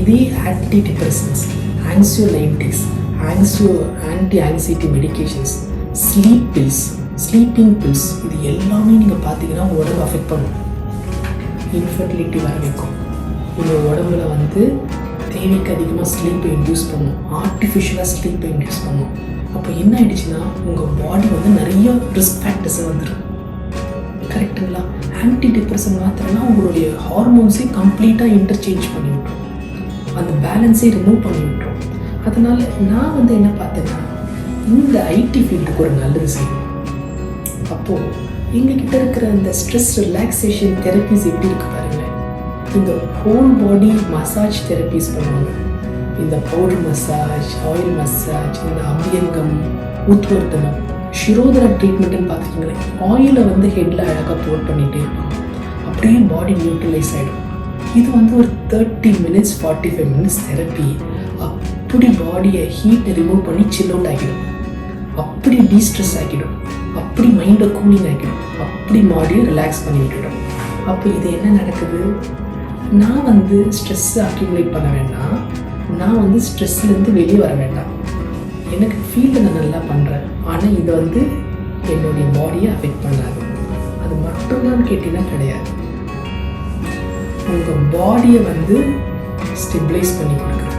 இதே anti depressions, anxiolytics, anti anxiety medications, sleeping pills, இது எல்லாமே நீங்கள் பார்த்தீங்கன்னா உங்கள் உடம்பு அஃபெக்ட் பண்ணும். இன்ஃபர்டிலிட்டி வர வைக்கும். உங்கள் உடம்புல வந்து தேவைக்கு அதிகமாக ஸ்லீப்பை இன்டியூஸ் பண்ணும், ஆர்டிஃபிஷியலாக ஸ்லீப்பை இன்டியூஸ் பண்ணும். அப்போ என்ன ஆகிடுச்சுன்னா உங்கள் பாடி வந்து நிறைய ரிஸ்க் ஃபேக்டர்ஸை வந்துடும். கரெக்டுங்களா? ஆன்டி டிப்ரெஷன் மாத்திரம்னா உங்களுடைய ஹார்மோன்ஸை கம்ப்ளீட்டாக இன்டர்சேஞ்ச் பண்ணி விட்டுரும், அந்த பேலன்ஸை ரிமூவ் பண்ணி விட்டுரும். அதனால் நான் வந்து என்ன பார்த்தேன்னா இந்த ஐடி ஃபீல்டுக்கு ஒரு நல்லது செய்யும். அப்போது எங்ககிட்ட இருக்கிற இந்த ஸ்ட்ரெஸ் ரிலாக்ஸேஷன் தெரப்பிஸ் எப்படி இருக்கு பாருங்களேன். இந்த ஹோல் பாடி மசாஜ் தெரப்பிஸ் பண்ணுவாங்க. இந்த பவுடர் மசாஜ், ஆயில் மசாஜ், இந்த அபியங்கம், உத்வர்த்தனம், ஷிரோதரா ட்ரீட்மெண்ட்டுன்னு பார்த்துக்கிங்களேன். ஆயிலை வந்து ஹெட்டில் அழகாக போட் பண்ணிகிட்டே இருப்பாங்க. அப்படியே பாடி நியூட்ரலைஸ் ஆகிடும். இது வந்து ஒரு 30 minutes 45 minutes தெரப்பி. அப்படி பாடியை ஹீட்டை ரிமூவ் பண்ணி சில் அவுட் ஆகிடும், அப்படி டீஸ்ட்ரெஸ் ஆகிடும், அப்படி மைண்டை கூலிங் ஆகிடும், அப்படி பாடியை ரிலாக்ஸ் பண்ணி விட்டுடும். அப்போ இது என்ன நடக்குது? நான் வந்து ஸ்ட்ரெஸ்ஸை அக்யூமுலேட் பண்ண வேண்டாம், நான் வந்து ஸ்ட்ரெஸ்லேருந்து வெளியே வர வேண்டாம். எனக்கு ஃபீல்டை நான் நல்லா பண்ணுறேன், ஆனால் இதை வந்து என்னுடைய பாடியை அஃபெக்ட் பண்ணாது. அது மட்டும்தான் கேட்டிங்கன்னா கிடையாது. உங்கள் பாடியை வந்து ஸ்டெபிளைஸ் பண்ணி கொடுக்குது.